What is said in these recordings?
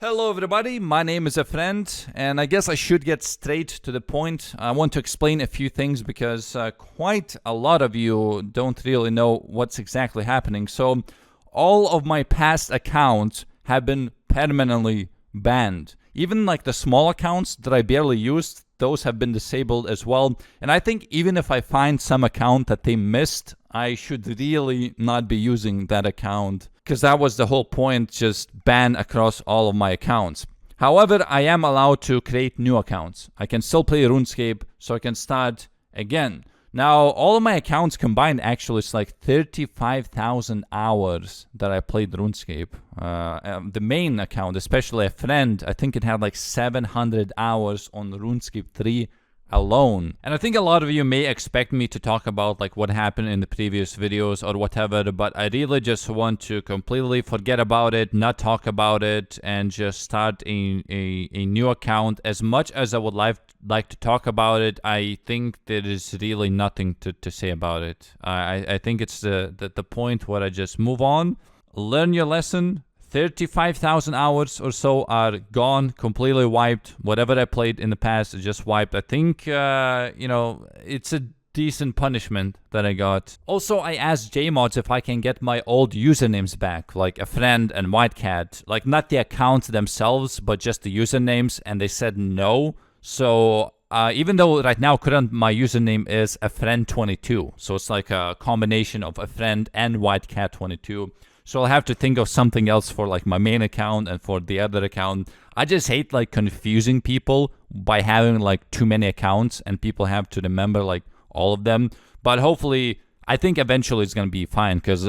Hello everybody, my name is a friend, and I guess I should get straight to the point. I want to explain a few things because quite a lot of you don't really know what's exactly happening. So all of my past accounts have been permanently banned. Even like the small accounts that I barely used, those have been disabled as well. And I think even if I find some account that they missed, I should really not be using that account, because that was the whole point, just ban across all of my accounts. However, I am allowed to create new accounts. I can still play RuneScape, so I can start again. Now, all of my accounts combined actually is like 35,000 hours that I played RuneScape. The main account, especially a friend, I think it had like 700 hours on RuneScape 3 alone. And I think a lot of you may expect me to talk about like what happened in the previous videos or whatever, but I really just want to completely forget about it, not talk about it, and just start a new account. As much as I would like to talk about it, I think there is really nothing to say about it. I think it's the point where I just move on, learn your lesson. 35,000 hours or so are gone, completely wiped. Whatever I played in the past is just wiped. I think, it's a decent punishment that I got. Also, I asked JMods if I can get my old usernames back, like a friend and Whitecat. Like, not the accounts themselves, but just the usernames, and they said no. So, even though right now current my username is a friend22, so it's like a combination of a friend and Whitecat22. So I'll have to think of something else for like my main account and for the other account. I just hate like confusing people by having like too many accounts and people have to remember like all of them. But hopefully, I think eventually it's going to be fine, because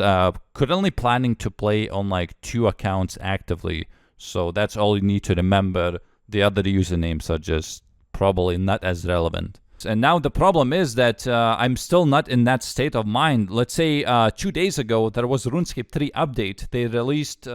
currently planning to play on like 2 accounts actively. So that's all you need to remember. The other usernames are just probably not as relevant. And now the problem is that I'm still not in that state of mind. Let's say 2 days ago, there was a RuneScape 3 update. They released,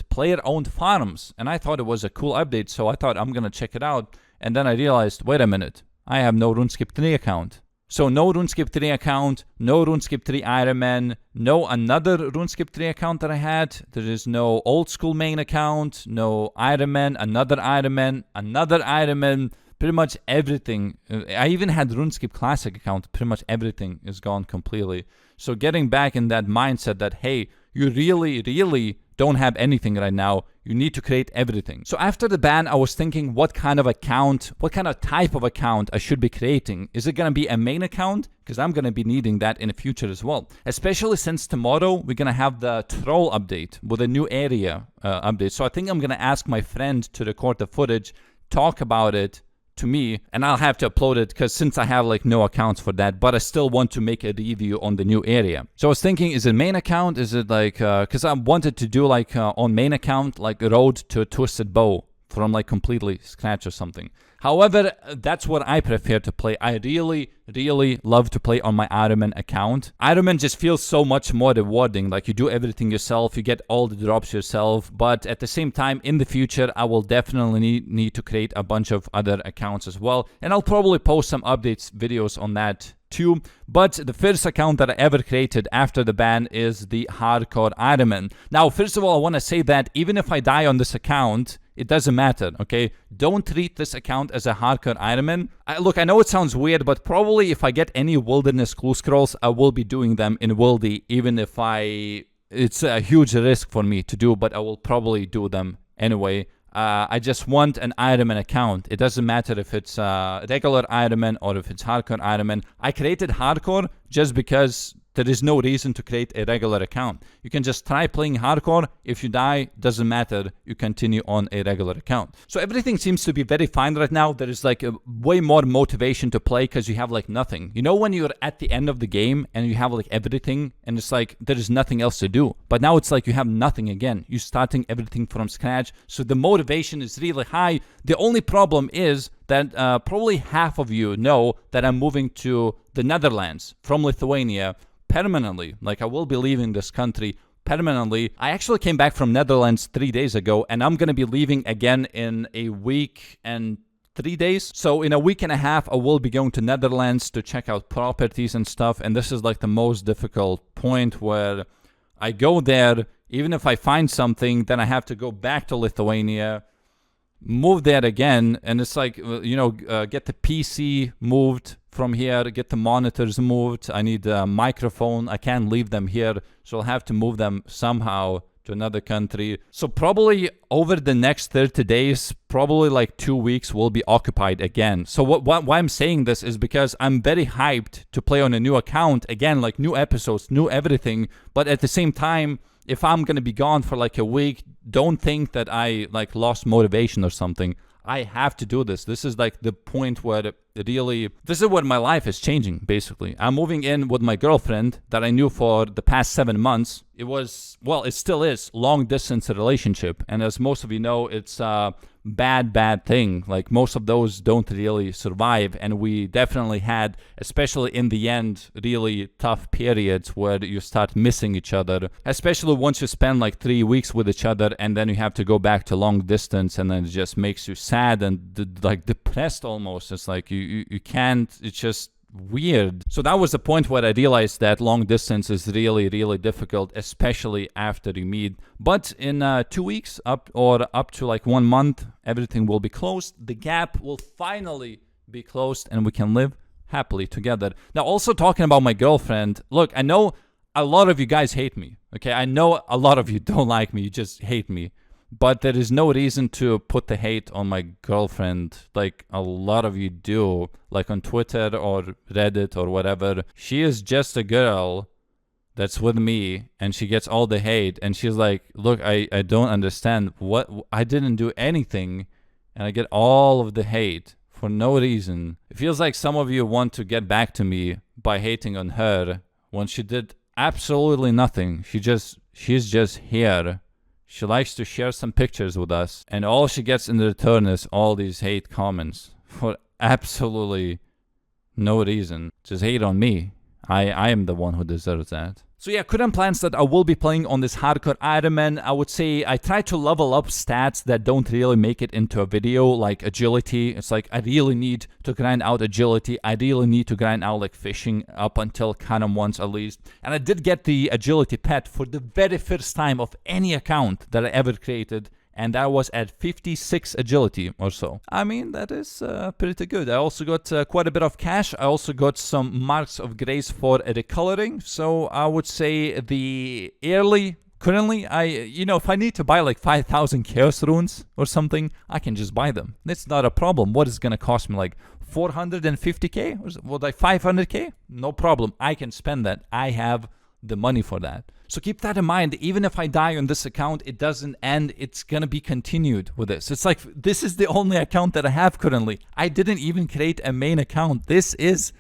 player-owned farms. And I thought it was a cool update, so I thought I'm going to check it out. And then I realized, wait a minute, I have no RuneScape 3 account. So no RuneScape 3 account, no RuneScape 3 Ironman, no another RuneScape 3 account that I had. There is no old school main account, no Ironman, another Ironman, another Ironman. Pretty much everything. I even had RuneScape Classic account. Pretty much everything is gone completely. So getting back in that mindset that, hey, you really don't have anything right now. You need to create everything. So after the ban, I was thinking what kind of account, what kind of type of account I should be creating. Is it going to be a main account? Because I'm going to be needing that in the future as well. Especially since tomorrow, we're going to have the troll update with a new area update. So I think I'm going to ask my friend to record the footage, talk about it to me, and I'll have to upload it, because since I have like no accounts for that, but I still want to make a review on the new area. So I was thinking, is it main account? Is it like, because I wanted to do like on main account, like Road to a Twisted Bow from like completely scratch or something. However, that's what I prefer to play. I really love to play on my Ironman account. Ironman just feels so much more rewarding. Like, you do everything yourself, you get all the drops yourself, but at the same time, in the future, I will definitely need to create a bunch of other accounts as well. And I'll probably post some updates videos on that too. But the first account that I ever created after the ban is the Hardcore Ironman. Now, first of all, I want to say that even if I die on this account, it doesn't matter, okay? Don't treat this account as a Hardcore Ironman. Look, I know it sounds weird, but probably if I get any Wilderness Clue Scrolls, I will be doing them in Wildy, even if it's a huge risk for me to do, but I will probably do them anyway. I just want an Ironman account. It doesn't matter if it's regular Ironman or if it's Hardcore Ironman. I created Hardcore just because there is no reason to create a regular account. You can just try playing Hardcore. If you die, doesn't matter. You continue on a regular account. So everything seems to be very fine right now. There is like a way more motivation to play because you have like nothing. You know when you're at the end of the game and you have like everything and it's like there is nothing else to do. But now it's like you have nothing again. You're starting everything from scratch. So the motivation is really high. The only problem is that probably half of you know that I'm moving to the Netherlands from Lithuania permanently. Like, I will be leaving this country permanently. I actually came back from Netherlands 3 days ago, and I'm going to be leaving again in a week and 3 days. So in a week and a half, I will be going to Netherlands to check out properties and stuff. And this is like the most difficult point where I go there, even if I find something, then I have to go back to Lithuania, move that again, and it's like, get the PC moved from here, get the monitors moved. I need a microphone. I can't leave them here, so I'll have to move them somehow to another country. So probably over the next 30 days, probably like 2 weeks will be occupied again. So why I'm saying this is because I'm very hyped to play on a new account again, like new episodes, new everything. But at the same time, if I'm gonna be gone for like a week, don't think that I like lost motivation or something. I have to do this. This is like the point where really, this is where my life is changing, basically. I'm moving in with my girlfriend that I knew for the past 7 months. It was, well, it still is, long distance relationship. And as most of you know, it's a bad thing. Like most of those don't really survive. And we definitely had, especially in the end, really tough periods where you start missing each other. Especially once you spend like 3 weeks with each other and then you have to go back to long distance, and then it just makes you sad and like depressed almost. It's like you can't, it's just weird. So that was the point where I realized that long distance is really difficult, especially after you meet. But in 2 weeks up to like 1 month, everything will be closed. The gap will finally be closed and we can live happily together. Now, also talking about my girlfriend, look, I know a lot of you guys hate me, okay? I know a lot of you don't like me, you just hate me. But there is no reason to put the hate on my girlfriend like a lot of you do, like on Twitter or Reddit or whatever. She is just a girl that's with me and she gets all the hate. And she's like, look, I don't understand. What, I didn't do anything and I get all of the hate for no reason. It feels like some of you want to get back to me by hating on her when she did absolutely nothing. She's just here. She likes to share some pictures with us, and all she gets in return is all these hate comments for absolutely no reason. Just hate on me. I am the one who deserves that. So yeah, current plans that I will be playing on this hardcore Ironman, I would say I try to level up stats that don't really make it into a video, like agility. It's like I really need to grind out agility. I really need to grind out like fishing up until Canem once at least. And I did get the agility pet for the very first time of any account that I ever created. And that was at 56 agility or so. I mean, that is pretty good. I also got quite a bit of cash. I also got some marks of grace for recoloring. So I would say the early, currently, if I need to buy like 5,000 chaos runes or something, I can just buy them. It's not a problem. What is going to cost me, like 450k? Or like 500k? No problem. I can spend that. I have the money for that. So keep that in mind. Even if I die on this account, it doesn't end. It's gonna be continued with this. It's like, this is the only account that I have currently. I didn't even create a main account. This is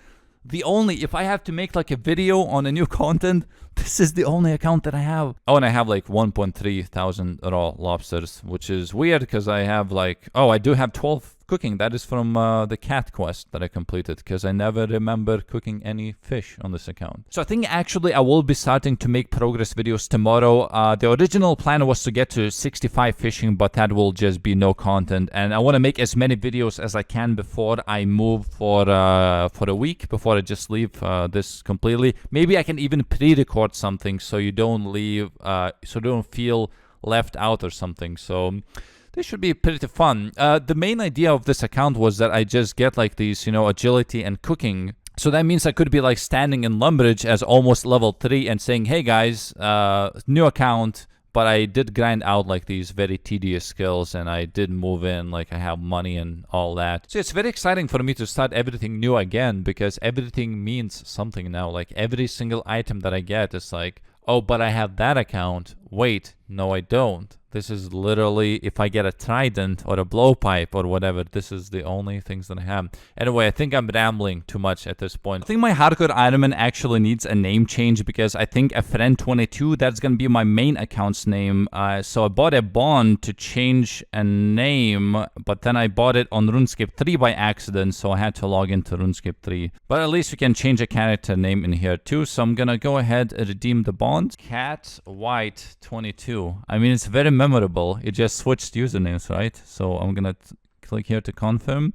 the only, if I have to make like a video on a new content, this is the only account that I have. Oh, and I have like 1.3 thousand raw lobsters, which is weird because I have like, oh, I do have 12 cooking. That is from the cat quest that I completed because I never remember cooking any fish on this account. So I think actually I will be starting to make progress videos tomorrow. The original plan was to get to 65 fishing, but that will just be no content. And I want to make as many videos as I can before I move for a week, before I just leave this completely. Maybe I can even pre-record something so you don't leave, so you don't feel left out or something. So this should be pretty fun. The main idea of this account was that I just get like these, agility and cooking. So that means I could be like standing in Lumbridge as almost level 3 and saying, hey guys, new account, but I did grind out like these very tedious skills and I did move in, like I have money and all that. So it's very exciting for me to start everything new again because everything means something now. Like every single item that I get is like, oh, but I have that account. Wait, no, I don't. This is literally, if I get a trident or a blowpipe or whatever, this is the only things that I have. Anyway, I think I'm rambling too much at this point. I think my hardcore Ironman actually needs a name change because I think a friend 22, that's going to be my main account's name. So I bought a bond to change a name, but then I bought it on RuneScape 3 by accident, so I had to log into RuneScape 3. But at least we can change a character name in here too, so I'm going to go ahead and redeem the bond. Cat White 22. I mean, it's very memorable. It just switched usernames, right? So I'm gonna click here to confirm,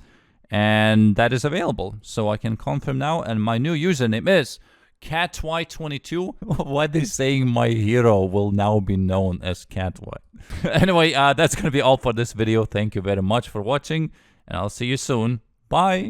and that is available. So I can confirm now, and my new username is CatY22? Why are they saying my hero will now be known as CatY? Anyway, that's gonna be all for this video. Thank you very much for watching, and I'll see you soon. Bye!